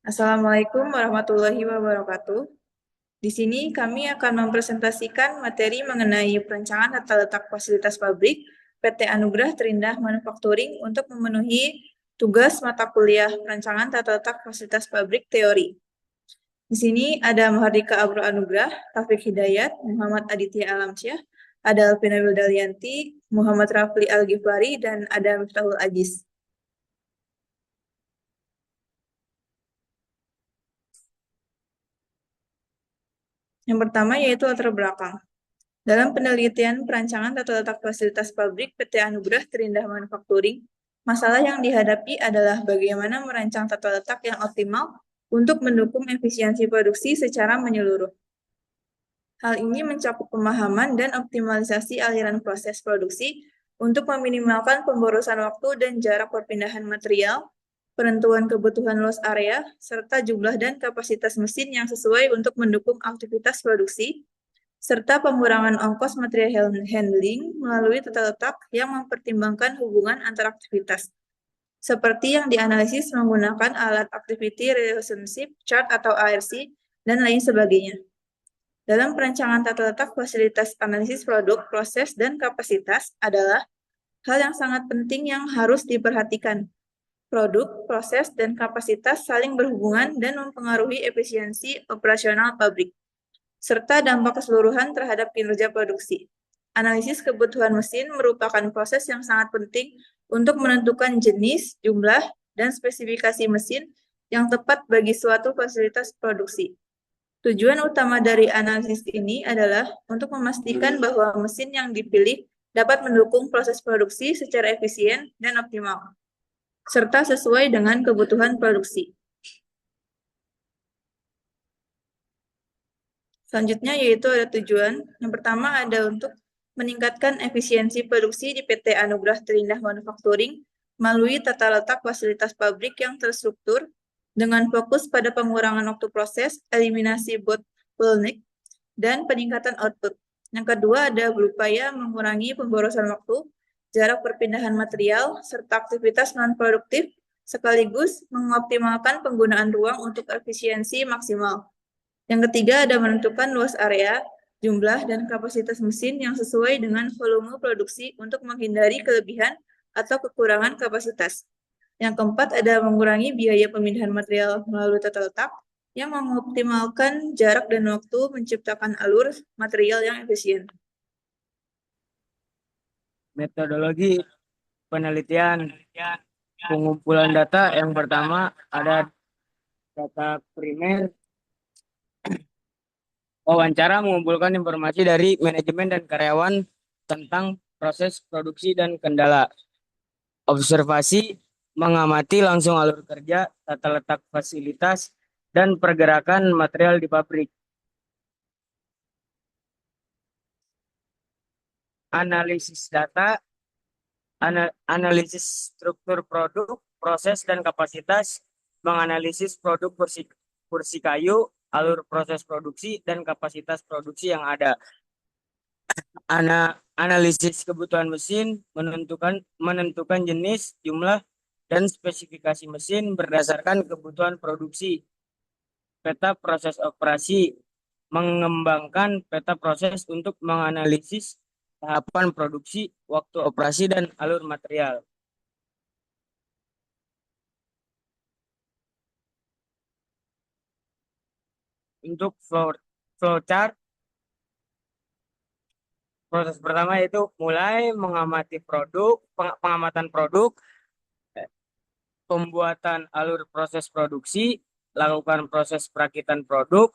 Assalamualaikum warahmatullahi wabarakatuh. Di sini kami akan mempresentasikan materi mengenai perencanaan tata letak fasilitas pabrik PT Anugrah Terindah Manufacturing untuk memenuhi tugas mata kuliah perencanaan tata letak fasilitas pabrik teori. Di sini ada Mahardika Abro Anugrah, Taufik Hidayat, Muhammad Aditya Alamsyah, ada Alvina Wildalianti, Muhammad Rafli Al-Ghifari, dan ada Miftahul Aziz. Yang pertama yaitu latar belakang. Dalam penelitian perancangan tata letak fasilitas pabrik PT Anugrah Terindah Manufacturing, masalah yang dihadapi adalah bagaimana merancang tata letak yang optimal untuk mendukung efisiensi produksi secara menyeluruh. Hal ini mencakup pemahaman dan optimalisasi aliran proses produksi untuk meminimalkan pemborosan waktu dan jarak perpindahan material, penentuan kebutuhan luas area, serta jumlah dan kapasitas mesin yang sesuai untuk mendukung aktivitas produksi, serta pengurangan ongkos material handling melalui tata letak yang mempertimbangkan hubungan antar aktivitas, seperti yang dianalisis menggunakan alat Activity Relationship Chart atau ARC, dan lain sebagainya. Dalam perancangan tata letak fasilitas analisis produk, proses, dan kapasitas adalah hal yang sangat penting yang harus diperhatikan. Produk, proses, dan kapasitas saling berhubungan dan mempengaruhi efisiensi operasional pabrik, serta dampak keseluruhan terhadap kinerja produksi. Analisis kebutuhan mesin merupakan proses yang sangat penting untuk menentukan jenis, jumlah, dan spesifikasi mesin yang tepat bagi suatu fasilitas produksi. Tujuan utama dari analisis ini adalah untuk memastikan bahwa mesin yang dipilih dapat mendukung proses produksi secara efisien dan optimal, serta sesuai dengan kebutuhan produksi. Selanjutnya yaitu ada tujuan. Yang pertama ada untuk meningkatkan efisiensi produksi di PT Anugrah Terindah Manufacturing melalui tata letak fasilitas pabrik yang terstruktur dengan fokus pada pengurangan waktu proses, eliminasi bottleneck, dan peningkatan output. Yang kedua ada berupaya mengurangi pemborosan waktu, jarak perpindahan material, serta aktivitas non-produktif, sekaligus mengoptimalkan penggunaan ruang untuk efisiensi maksimal. Yang ketiga ada menentukan luas area, jumlah, dan kapasitas mesin yang sesuai dengan volume produksi untuk menghindari kelebihan atau kekurangan kapasitas. Yang keempat ada mengurangi biaya pemindahan material melalui tata letak yang mengoptimalkan jarak dan waktu menciptakan alur material yang efisien. Metodologi penelitian pengumpulan data yang pertama ada data primer. Wawancara mengumpulkan informasi dari manajemen dan karyawan tentang proses produksi dan kendala. Observasi mengamati langsung alur kerja, tata letak fasilitas, dan pergerakan material di pabrik. Analisis data, analisis struktur produk, proses dan kapasitas, menganalisis produk kursi kayu, alur proses produksi, dan kapasitas produksi yang ada. Analisis kebutuhan mesin, menentukan jenis, jumlah, dan spesifikasi mesin berdasarkan kebutuhan produksi. Peta proses operasi, mengembangkan peta proses untuk menganalisis tahapan produksi, waktu operasi, dan alur material. Untuk flowchart, proses pertama yaitu mulai mengamati produk, pengamatan produk, pembuatan alur proses produksi, lakukan proses perakitan produk,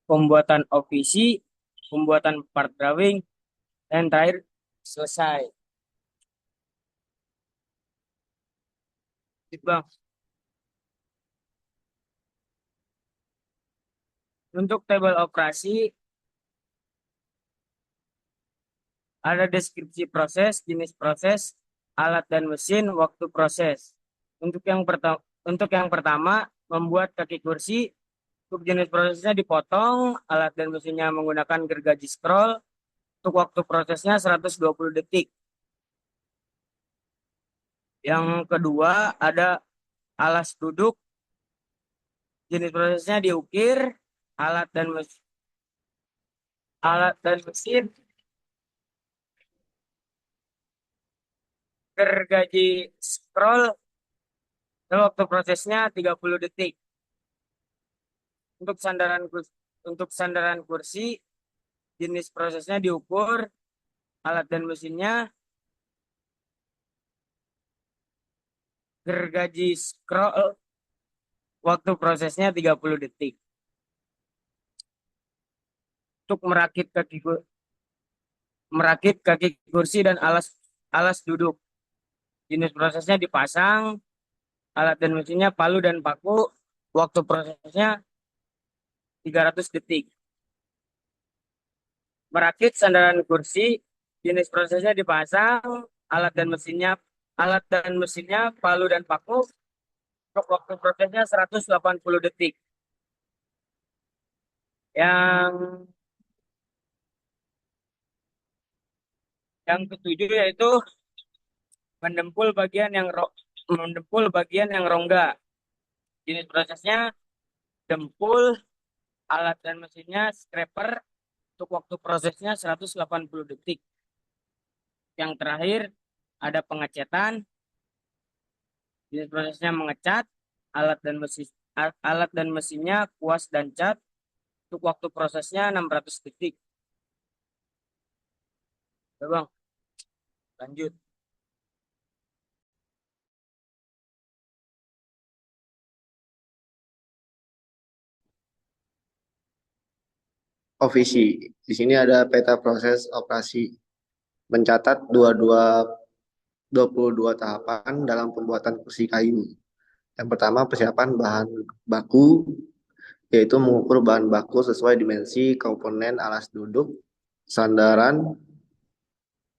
pembuatan OPC, pembuatan part drawing, dan terakhir selesai. Bang. Untuk tabel operasi, ada deskripsi proses, jenis proses, alat dan mesin, waktu proses. Untuk yang pertama, membuat kaki kursi. Untuk jenis prosesnya dipotong, alat dan mesinnya menggunakan gergaji scroll. Untuk waktu prosesnya 120 detik. Yang kedua ada alas duduk. Jenis prosesnya diukir, alat dan mesin, gergaji scroll, dan waktu prosesnya 30 detik. Untuk sandaran kursi, jenis prosesnya diukur, alat dan mesinnya, gergaji scroll, waktu prosesnya 30 detik. Untuk merakit kaki kursi dan alas duduk. Jenis prosesnya dipasang, alat dan mesinnya palu dan paku, waktu prosesnya 300 detik. Merakit sandaran kursi, jenis prosesnya dipasang, alat dan mesinnya palu dan paku, untuk waktu prosesnya 180 detik. Yang yang ketujuh yaitu mendempul bagian yang rongga. Jenis prosesnya dempul, alat dan mesinnya scraper, untuk waktu prosesnya 180 detik. Yang terakhir ada pengecetan, jenis prosesnya mengecat, alat dan mesinnya kuas dan cat, untuk waktu prosesnya 600 detik. Oke, Bang, lanjut. Visi. Di sini ada peta proses operasi mencatat 22 tahapan dalam pembuatan kursi kayu. Yang pertama, persiapan bahan baku, yaitu mengukur bahan baku sesuai dimensi komponen alas duduk, sandaran,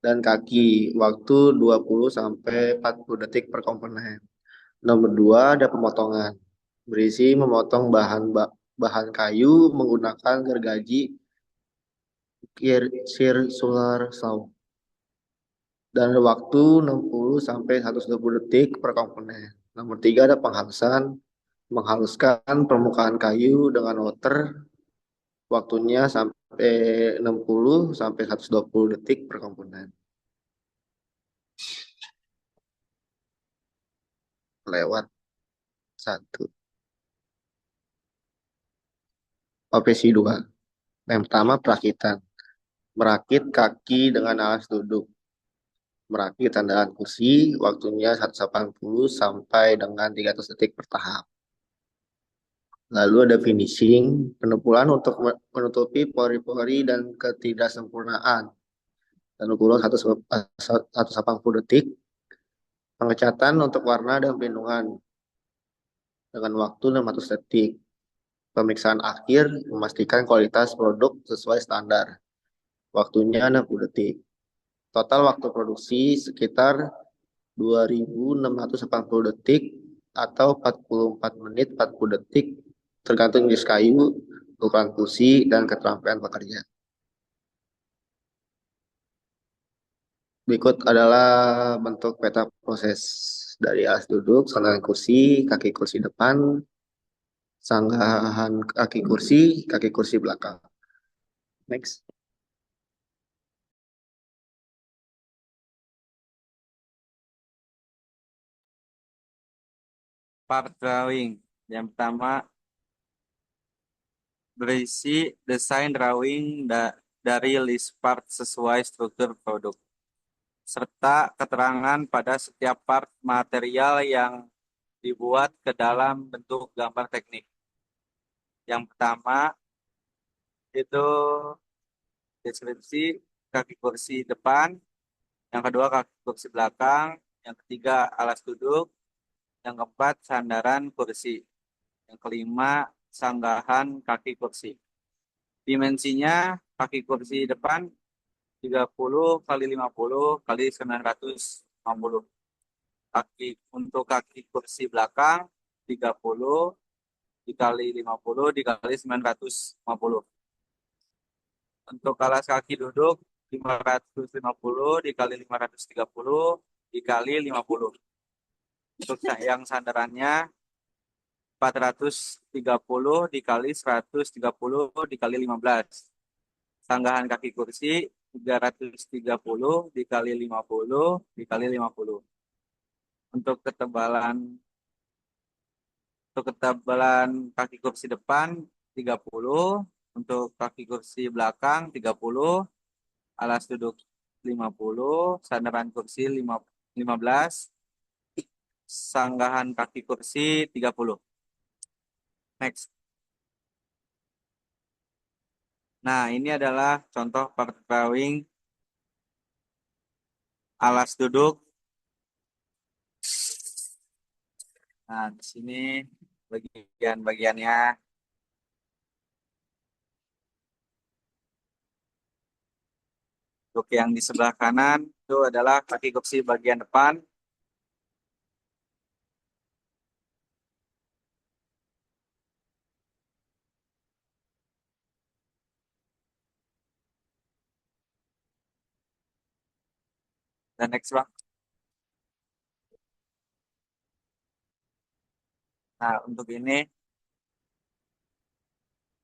dan kaki. Waktu 20 sampai 40 detik per komponen. Nomor 2 ada pemotongan. Berisi memotong bahan kayu menggunakan gergaji circular saw. Dan waktu 60 sampai 120 detik per komponen. Nomor 3 ada penghalusan. Menghaluskan permukaan kayu dengan water. Waktunya sampai 60 sampai 120 detik per komponen. Lewat 1. Opsi 2. Yang pertama, perakitan. Merakit kaki dengan alas duduk. Merakit sandaran kursi, waktunya 180 sampai dengan 300 detik per tahap. Lalu ada finishing, penupulan untuk menutupi pori-pori dan ketidaksempurnaan. Lalu kurun 180 detik. Pengecatan untuk warna dan pelindungan dengan waktu 600 detik. Pemeriksaan akhir memastikan kualitas produk sesuai standar. Waktunya 60 detik. Total waktu produksi sekitar 2.680 detik atau 44 menit 40 detik tergantung jenis kayu, ukuran kursi, dan keterampilan pekerja. Berikut adalah bentuk peta proses dari alas duduk, sandaran kursi, kaki kursi depan, sanggahan kaki kursi belakang. Next. Part drawing. Yang pertama, berisi desain drawing dari list part sesuai struktur produk, serta keterangan pada setiap part material yang dibuat ke dalam bentuk gambar teknik. Yang pertama, itu deskripsi kaki kursi depan, yang kedua kaki kursi belakang, yang ketiga alas duduk, yang keempat sandaran kursi, yang kelima sanggahan kaki kursi. Dimensinya kaki kursi depan 30 kali 50 kali 950. Untuk kaki kursi belakang 30 dikali 50 dikali 950. Untuk alas kaki duduk 550 dikali 530 dikali 50. Untuk yang sandarannya 430 dikali 130 dikali 15. Sanggahan kaki kursi 330 dikali 50 dikali 50. Untuk ketebalan kaki kursi depan 30, untuk kaki kursi belakang 30, alas duduk 50, sandaran kursi 15, sanggahan kaki kursi 30. Next. Nah, ini adalah contoh part drawing alas duduk. Nah, di sini bagian-bagiannya. Untuk yang di sebelah kanan itu adalah kaki kursi bagian depan. Dan next, Bang. Nah, untuk ini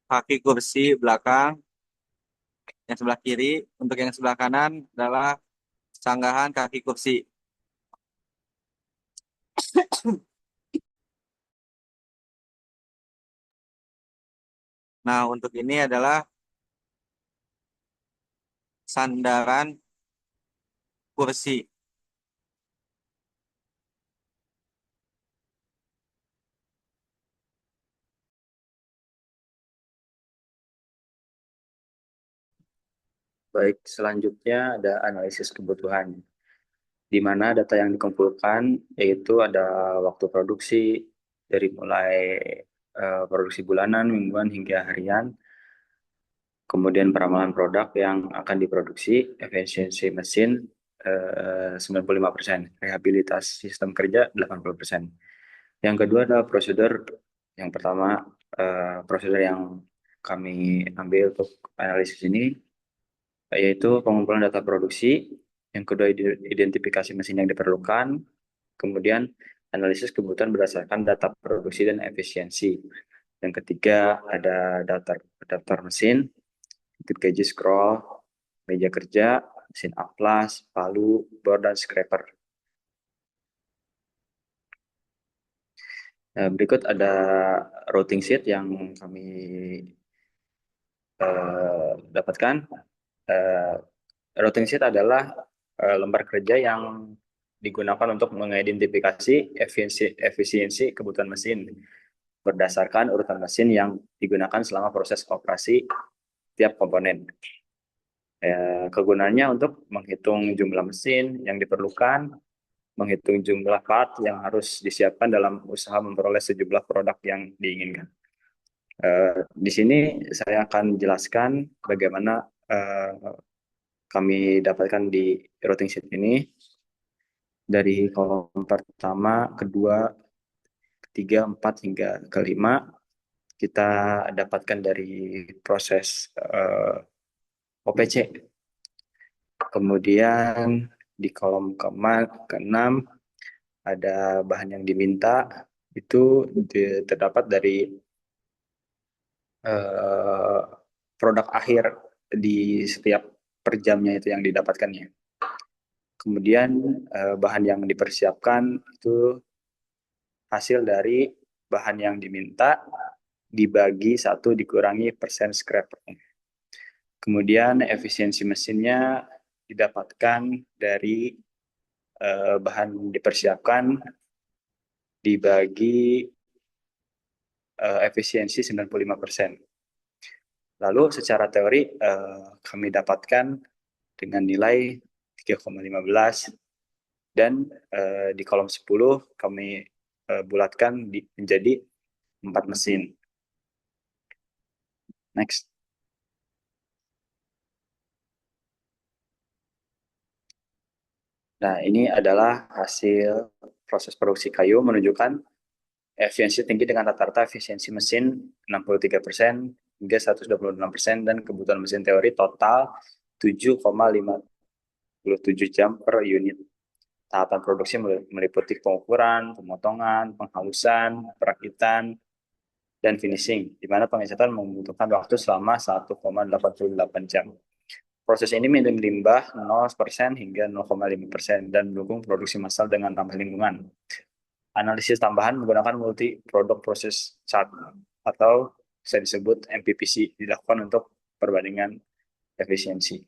kaki kursi belakang yang sebelah kiri. Untuk yang sebelah kanan adalah sanggahan kaki kursi. Nah, untuk ini adalah sandaran kursi. Baik, selanjutnya ada analisis kebutuhan, di mana data yang dikumpulkan yaitu ada waktu produksi dari mulai produksi bulanan, mingguan, hingga harian, kemudian peramalan produk yang akan diproduksi, efisiensi mesin 95%, rehabilitas sistem kerja 80%. Yang kedua adalah prosedur. Yang pertama, prosedur yang kami ambil untuk analisis ini yaitu pengumpulan data produksi, yang kedua identifikasi mesin yang diperlukan, kemudian analisis kebutuhan berdasarkan data produksi dan efisiensi. Yang ketiga ada daftar mesin, gaji scroll, meja kerja, mesin aplas, palu, bor, dan scraper. Berikut ada routing sheet yang kami dapatkan. Routing sheet adalah lembar kerja yang digunakan untuk mengidentifikasi efisiensi kebutuhan mesin berdasarkan urutan mesin yang digunakan selama proses operasi tiap komponen. Kegunaannya untuk menghitung jumlah mesin yang diperlukan, menghitung jumlah part yang harus disiapkan dalam usaha memperoleh sejumlah produk yang diinginkan. Di sini saya akan jelaskan bagaimana kami dapatkan di routing sheet ini. Dari kolom pertama, kedua, ketiga, 4, hingga kelima, kita dapatkan dari proses OPC. Kemudian di kolom ke-6 ada bahan yang diminta, itu terdapat dari produk akhir di setiap per jamnya itu yang didapatkannya. Kemudian bahan yang dipersiapkan itu hasil dari bahan yang diminta dibagi 1 dikurangi persen scrap. Kemudian efisiensi mesinnya didapatkan dari bahan dipersiapkan dibagi efisiensi 95%. Lalu secara teori kami dapatkan dengan nilai 3,15 dan di kolom 10 kami bulatkan menjadi 4 mesin. Next. Nah, ini adalah hasil proses produksi kayu menunjukkan efisiensi tinggi dengan rata-rata efisiensi mesin 63% hingga 126% dan kebutuhan mesin teori total 7,57 jam per unit. Tahapan produksi meliputi pengukuran, pemotongan, penghalusan, perakitan, dan finishing, di mana pengecatan membutuhkan waktu selama 1,88 jam. Proses ini minim limbah 0% hingga 0,5% dan mendukung produksi massal dengan ramah lingkungan. Analisis tambahan menggunakan multi product process chart atau bisa disebut MPPC dilakukan untuk perbandingan efisiensi.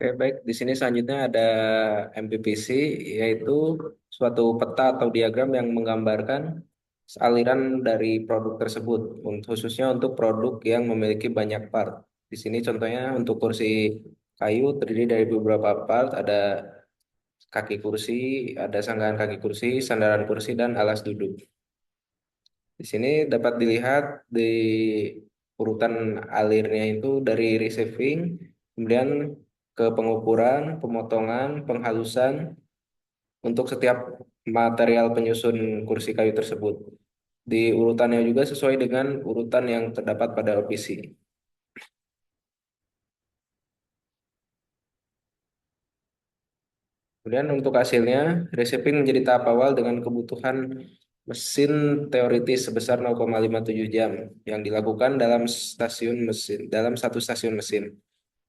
Oke, baik. Di sini selanjutnya ada MPPC, yaitu suatu peta atau diagram yang menggambarkan aliran dari produk tersebut, khususnya untuk produk yang memiliki banyak part. Di sini contohnya untuk kursi kayu terdiri dari beberapa part, ada kaki kursi, ada sanggahan kaki kursi, sandaran kursi, dan alas duduk. Di sini dapat dilihat di urutan alirnya itu dari receiving, kemudian ke pengukuran, pemotongan, penghalusan untuk setiap material penyusun kursi kayu tersebut. Di urutannya juga sesuai dengan urutan yang terdapat pada OPC. Kemudian untuk hasilnya, reshaping menjadi tahap awal dengan kebutuhan mesin teoritis sebesar 0,57 jam yang dilakukan dalam satu stasiun mesin.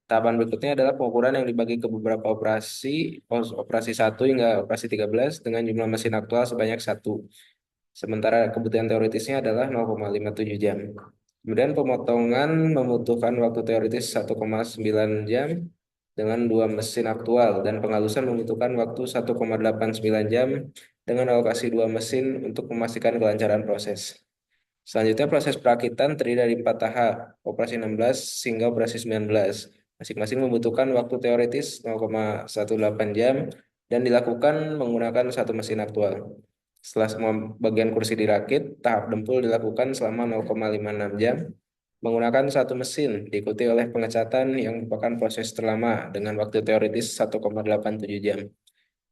Tahapan berikutnya adalah pengukuran yang dibagi ke beberapa operasi 1 hingga operasi 13 dengan jumlah mesin aktual sebanyak 1. Sementara kebutuhan teoritisnya adalah 0,57 jam. Kemudian pemotongan membutuhkan waktu teoritis 1,9 jam dengan 2 mesin aktual dan penghalusan membutuhkan waktu 1,89 jam dengan alokasi 2 mesin untuk memastikan kelancaran proses. Selanjutnya proses perakitan terdiri dari 4 tahap, operasi 16 hingga operasi 19. Masing-masing membutuhkan waktu teoritis 0,18 jam dan dilakukan menggunakan 1 mesin aktual. Setelah semua bagian kursi dirakit, tahap dempul dilakukan selama 0,56 jam menggunakan 1 mesin, diikuti oleh pengecatan yang merupakan proses terlama dengan waktu teoritis 1,87 jam.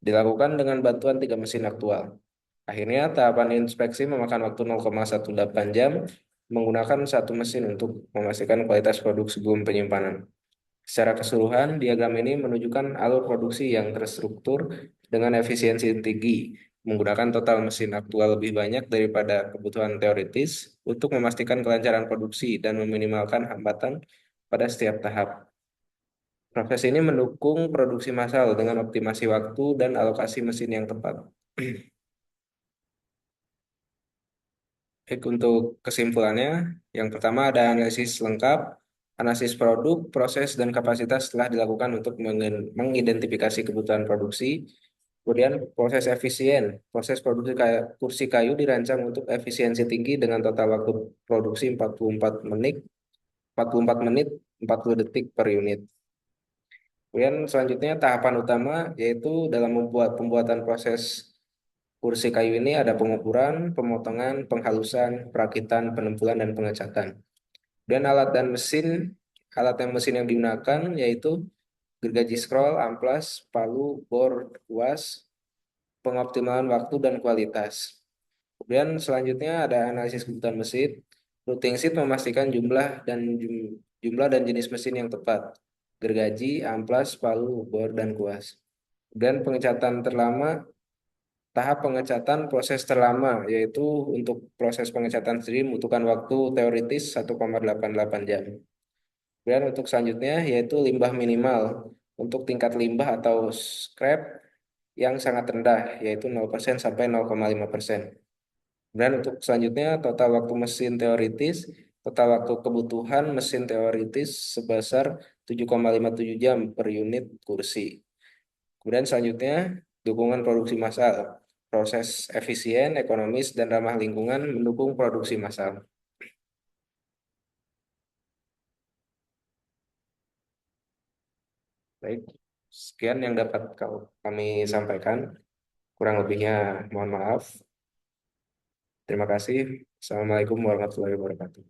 Dilakukan dengan bantuan 3 mesin aktual. Akhirnya, tahapan inspeksi memakan waktu 0,18 jam menggunakan 1 mesin untuk memastikan kualitas produk sebelum penyimpanan. Secara keseluruhan, diagram ini menunjukkan alur produksi yang terstruktur dengan efisiensi tinggi, menggunakan total mesin aktual lebih banyak daripada kebutuhan teoritis untuk memastikan kelancaran produksi dan meminimalkan hambatan pada setiap tahap. Proses ini mendukung produksi massal dengan optimasi waktu dan alokasi mesin yang tepat. Baik, untuk kesimpulannya, yang pertama ada analisis lengkap, analisis produk, proses, dan kapasitas telah dilakukan untuk mengidentifikasi kebutuhan produksi. Kemudian proses efisien, proses produksi kursi kayu dirancang untuk efisiensi tinggi dengan total waktu produksi 44 menit, 40 detik per unit. Kemudian selanjutnya tahapan utama yaitu dalam pembuatan proses kursi kayu ini ada pengukuran, pemotongan, penghalusan, perakitan, penempulan, dan pengecatan. Dan alat mesin yang digunakan yaitu gergaji scroll, amplas, palu, bor, kuas, pengoptimalan waktu dan kualitas. Kemudian selanjutnya ada analisis kebutuhan mesin. Routing sheet memastikan jumlah dan jenis mesin yang tepat. Gergaji, amplas, palu, bor, dan kuas. Dan tahap pengecatan proses terlama, yaitu untuk proses pengecatan sendiri membutuhkan waktu teoritis 1,88 jam. Dan untuk selanjutnya yaitu limbah minimal untuk tingkat limbah atau scrap yang sangat rendah, yaitu 0% sampai 0,5%. Dan untuk selanjutnya total waktu mesin teoritis, total waktu kebutuhan mesin teoritis sebesar 7,57 jam per unit kursi. Kemudian selanjutnya dukungan produksi massal, proses efisien, ekonomis, dan ramah lingkungan mendukung produksi massal. Baik, sekian yang dapat kami sampaikan. Kurang lebihnya mohon maaf. Terima kasih. Assalamualaikum warahmatullahi wabarakatuh.